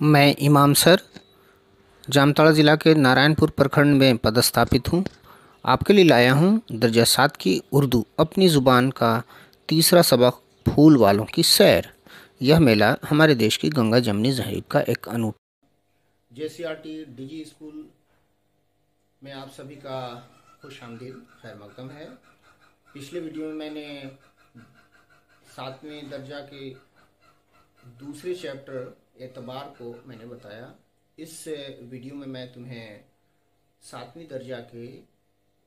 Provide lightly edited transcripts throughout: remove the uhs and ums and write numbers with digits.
मैं इमाम सर जामताड़ा ज़िला के नारायणपुर प्रखंड में पदस्थापित हूँ। आपके लिए लाया हूँ दर्जा 7 की उर्दू अपनी ज़ुबान का तीसरा सबक फूल वालों की सैर। यह मेला हमारे देश की गंगा जमनी तहज़ीब का एक अनूठा JCRT DG स्कूल में आप सभी का खुशामदीद खैर मकदम है। पिछले वीडियो में मैंने 7वें दर्जा के दूसरे चैप्टर एतबार को मैंने बताया। इस वीडियो में मैं तुम्हें 7वीं दर्जा के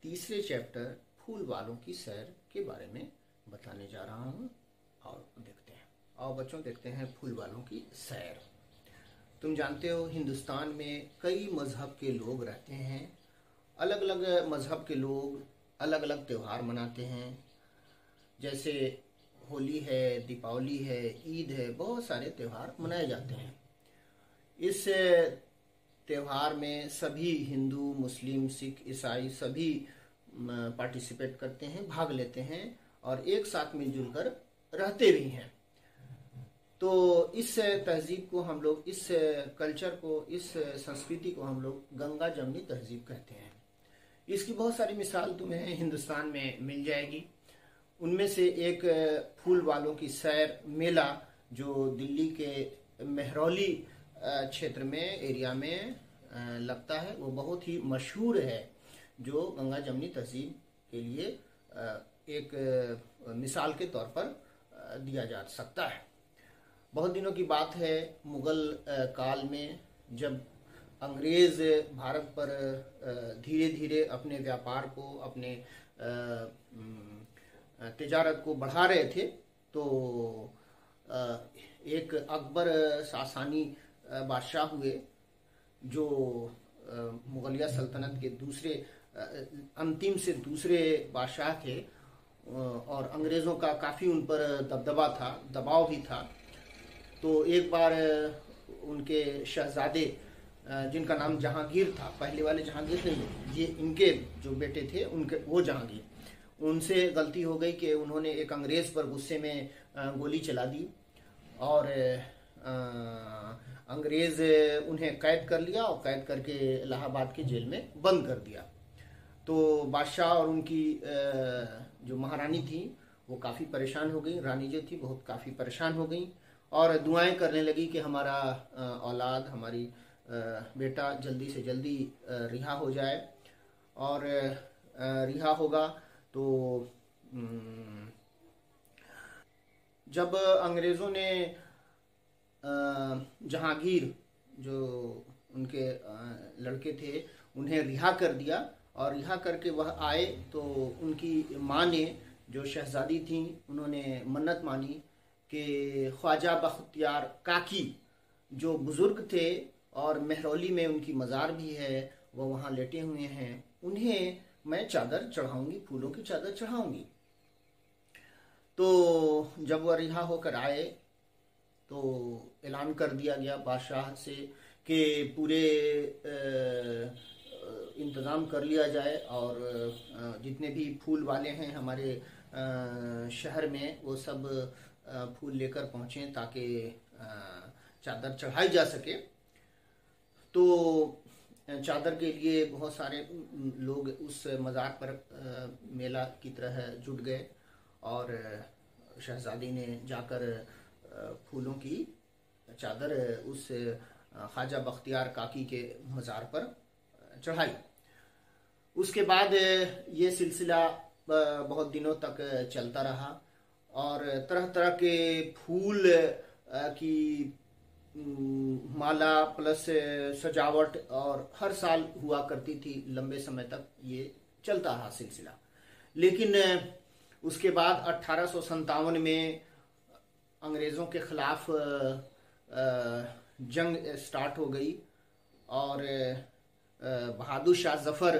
तीसरे चैप्टर फूल वालों की सैर के बारे में बताने जा रहा हूँ। और देखते हैं, और बच्चों देखते हैं फूल वालों की सैर। तुम जानते हो हिंदुस्तान में कई मज़हब के लोग रहते हैं। अलग अलग मज़हब के लोग अलग अलग त्यौहार मनाते हैं, जैसे होली है, दीपावली है, ईद है, बहुत सारे त्यौहार मनाए जाते हैं। इस त्यौहार में सभी हिंदू, मुस्लिम, सिख, ईसाई सभी पार्टिसिपेट करते हैं, भाग लेते हैं और एक साथ मिलजुल कर रहते भी हैं। तो इस तहजीब को हम लोग, इस कल्चर को, इस संस्कृति को हम लोग गंगा जमनी तहजीब कहते हैं। इसकी बहुत सारी मिसाल तुम्हें हिंदुस्तान में मिल जाएगी। उनमें से एक फूल वालों की सैर मेला जो दिल्ली के मेहरौली क्षेत्र में, एरिया में लगता है, वो बहुत ही मशहूर है, जो गंगा जमनी तहजीब के लिए एक मिसाल के तौर पर दिया जा सकता है। बहुत दिनों की बात है, मुगल काल में जब अंग्रेज भारत पर धीरे धीरे अपने व्यापार को, अपने तिजारत को बढ़ा रहे थे, तो एक अकबर सासानी बादशाह हुए, जो मुगलिया सल्तनत के दूसरे, अंतिम से दूसरे बादशाह थे, और अंग्रेज़ों का काफ़ी उन पर दबदबा था, दबाव भी था। तो एक बार उनके शहजादे, जिनका नाम जहांगीर था, पहले वाले जहांगीर नहीं, ये इनके जो बेटे थे उनके, वो जहांगीर, उनसे गलती हो गई कि उन्होंने एक अंग्रेज़ पर गुस्से में गोली चला दी और अंग्रेज़ उन्हें कैद कर लिया और कैद करके इलाहाबाद के जेल में बंद कर दिया। तो बादशाह और उनकी जो महारानी थी वो काफ़ी परेशान हो गई, रानी जो थी बहुत काफ़ी परेशान हो गई और दुआएं करने लगी कि हमारा औलाद, हमारी बेटा जल्दी से जल्दी रिहा हो जाए, और रिहा होगा तो जब अंग्रेज़ों ने जहांगीर, जो उनके लड़के थे, उन्हें रिहा कर दिया और रिहा करके वह आए, तो उनकी माँ ने, जो शहजादी थी, उन्होंने मन्नत मानी कि ख्वाजा बख्तियार काकी, जो बुज़ुर्ग थे और मेहरौली में उनकी मज़ार भी है, वो वहाँ लेटे हुए हैं, उन्हें मैं चादर चढ़ाऊंगी, फूलों की चादर चढ़ाऊंगी। तो जब वह रिहा होकर आए तो ऐलान कर दिया गया बादशाह से कि पूरे इंतज़ाम कर लिया जाए और जितने भी फूल वाले हैं हमारे शहर में, वो सब फूल लेकर पहुँचें ताकि चादर चढ़ाई जा सके। तो चादर के लिए बहुत सारे लोग उस मज़ार पर मेला की तरह जुट गए और शहजादी ने जाकर फूलों की चादर उस ख्वाजा बख्तियार काकी के मज़ार पर चढ़ाई। उसके बाद ये सिलसिला बहुत दिनों तक चलता रहा और तरह तरह के फूल की माला प्लस सजावट और हर साल हुआ करती थी। लंबे समय तक ये चलता रहा सिलसिला। लेकिन उसके बाद 1857 में अंग्रेज़ों के ख़िलाफ़ जंग स्टार्ट हो गई और बहादुर शाह ज़फ़र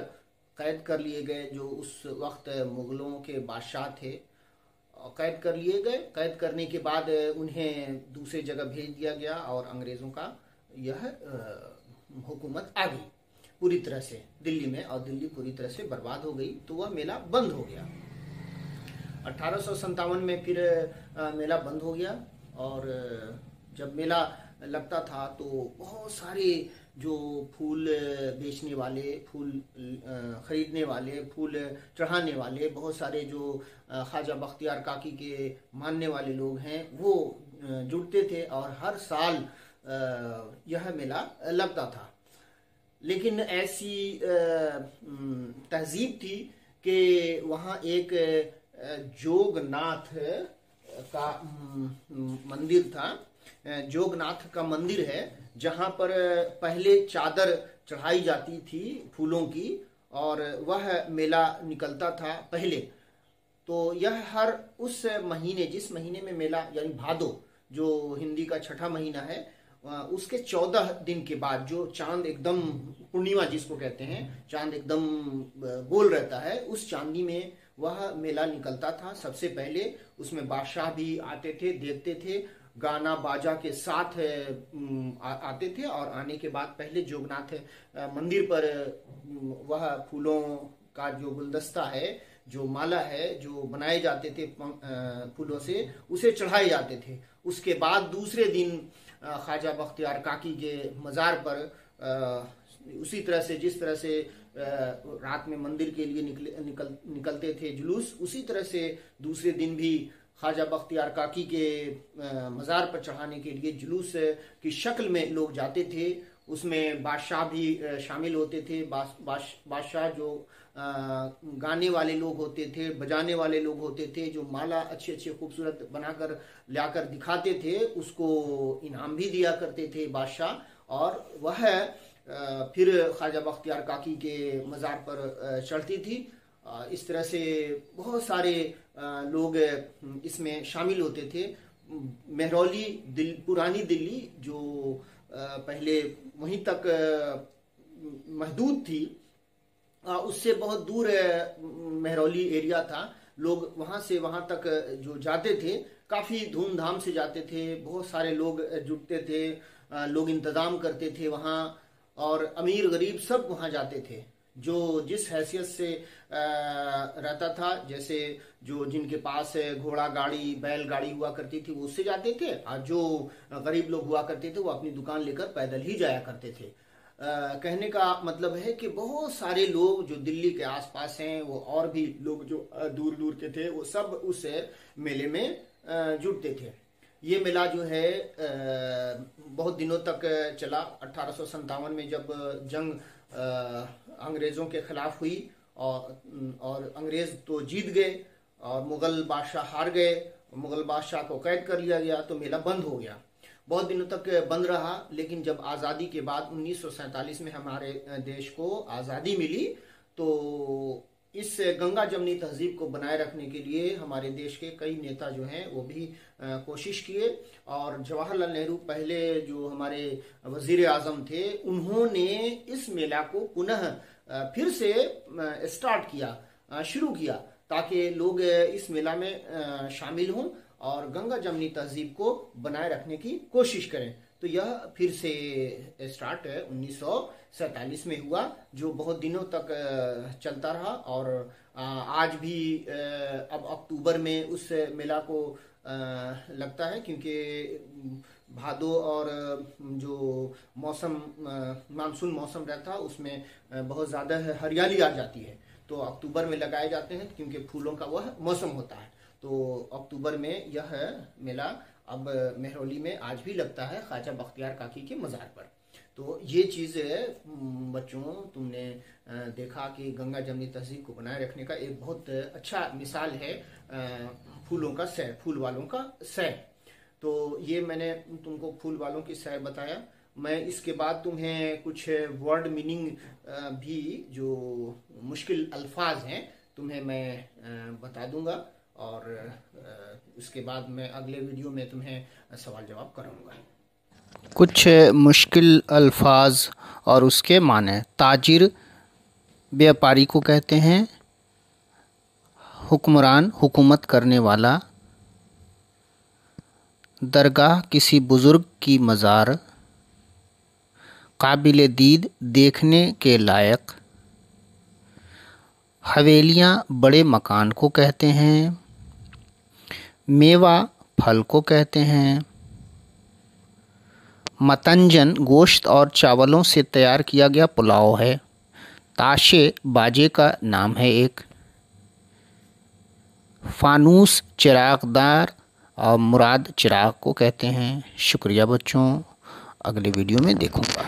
कैद कर लिए गए, जो उस वक्त मुग़लों के बादशाह थे, कैद कर लिए गए। कैद करने के बाद उन्हें दूसरी जगह भेज दिया गया और अंग्रेज़ों का यह हुकूमत आ गई पूरी तरह से दिल्ली में, और दिल्ली पूरी तरह से बर्बाद हो गई। तो वह मेला बंद हो गया। 1857 में फिर मेला बंद हो गया और जब मेला लगता था तो बहुत सारे जो फूल बेचने वाले, फूल खरीदने वाले, फूल चढ़ाने वाले, बहुत सारे जो ख्वाजा बख्तियार काकी के मानने वाले लोग हैं वो जुड़ते थे और हर साल यह मेला लगता था। लेकिन ऐसी तहजीब थी कि वहाँ एक जोगनाथ का मंदिर था। जोगनाथ का मंदिर है जहाँ पर पहले चादर चढ़ाई जाती थी फूलों की और वह मेला निकलता था पहले। तो यह हर उस महीने, जिस महीने में मेला यानी भादो जो हिंदी का छठा महीना है, उसके 14 दिन के बाद जो चांद एकदम पूर्णिमा जिसको कहते हैं, चांद एकदम गोल रहता है, उस चांदी में वह मेला निकलता था सबसे पहले। उसमें बादशाह भी आते थे, देखते थे, गाना बाजा के साथ आते थे और आने के बाद पहले जोगनाथ मंदिर पर वह फूलों का जो गुलदस्ता है, जो माला है, जो बनाए जाते थे फूलों से, उसे चढ़ाए जाते थे। उसके बाद दूसरे दिन ख्वाजा बख्तियार काकी के मज़ार पर उसी तरह से, जिस तरह से रात में मंदिर के लिए निकलते थे जुलूस, उसी तरह से दूसरे दिन भी ख्वाजा बख्तियार काकी के मज़ार पर चढ़ाने के लिए जुलूस की शक्ल में लोग जाते थे। उसमें बादशाह भी शामिल होते थे। बादशाह जो गाने वाले लोग होते थे, बजाने वाले लोग होते थे, जो माला अच्छे अच्छे खूबसूरत बनाकर लाकर दिखाते थे, उसको इनाम भी दिया करते थे बादशाह। और वह फिर ख्वाजा बख्तियार काकी के मज़ार पर चढ़ती थी। इस तरह से बहुत सारे लोग इसमें शामिल होते थे। मेहरौली पुरानी दिल्ली जो पहले वहीं तक महदूद थी, उससे बहुत दूर मेहरौली एरिया था। लोग वहाँ से वहाँ तक जो जाते थे, काफ़ी धूमधाम से जाते थे, बहुत सारे लोग जुटते थे, लोग इंतज़ाम करते थे वहाँ, और अमीर गरीब सब वहाँ जाते थे। जो जिस हैसियत से रहता था, जैसे जो जिनके पास घोड़ा गाड़ी, बैल गाड़ी हुआ करती थी वो उससे जाते थे, और जो गरीब लोग हुआ करते थे वो अपनी दुकान लेकर पैदल ही जाया करते थे। कहने का मतलब है कि बहुत सारे लोग जो दिल्ली के आसपास हैं, वो और भी लोग जो दूर दूर के थे, वो सब उस मेले में जुटते थे। ये मेला जो है बहुत दिनों तक चला। 1857 में जब जंग अंग्रेज़ों के खिलाफ हुई और अंग्रेज़ तो जीत गए और मुग़ल बादशाह हार गए, मुग़ल बादशाह को कैद कर लिया गया, तो मेला बंद हो गया। बहुत दिनों तक बंद रहा। लेकिन जब आज़ादी के बाद 1947 में हमारे देश को आज़ादी मिली, तो इस गंगा जमनी तहजीब को बनाए रखने के लिए हमारे देश के कई नेता जो हैं वो भी कोशिश किए। और जवाहरलाल नेहरू पहले जो हमारे वज़ीर आज़म थे, उन्होंने इस मेला को पुनः फिर से स्टार्ट किया, शुरू किया, ताकि लोग इस मेला में शामिल हों और गंगा जमनी तहजीब को बनाए रखने की कोशिश करें। तो यह फिर से स्टार्ट 1947 में हुआ, जो बहुत दिनों तक चलता रहा। और आज भी अब अक्टूबर में उस मेला को लगता है, क्योंकि भादो और जो मौसम मानसून मौसम रहता है उसमें बहुत ज़्यादा हरियाली आ जाती है, तो अक्टूबर में लगाए जाते हैं क्योंकि फूलों का वह मौसम होता है। तो अक्टूबर में यह मेला अब मेहरौली में आज भी लगता है, ख्वाजा बख्तियार काकी के मज़ार पर। तो ये चीज़ बच्चों, तुमने देखा कि गंगा जमनी तहजीब को बनाए रखने का एक बहुत अच्छा मिसाल है फूलों का सैर, फूल वालों का सैर। तो ये मैंने तुमको फूल वालों की सैर बताया। मैं इसके बाद तुम्हें कुछ वर्ड मीनिंग भी, जो मुश्किल अल्फाज हैं, तुम्हें मैं बता दूंगा, और उसके बाद मैं अगले वीडियो में तुम्हें सवाल जवाब कराऊंगा। कुछ मुश्किल अल्फाज और उसके माने। ताजिर व्यापारी को कहते हैं। हुक्मरान हुकूमत करने वाला। दरगाह किसी बुज़ुर्ग की मज़ार। काबिल दीद देखने के लायक। हवेलियाँ बड़े मकान को कहते हैं। मेवा फल को कहते हैं। मतंजन गोश्त और चावलों से तैयार किया गया पुलाव है। ताशे बाजे का नाम है एक। फानूस चिरागदार और मुराद चिराग को कहते हैं। शुक्रिया बच्चों, अगले वीडियो में देखूंगा।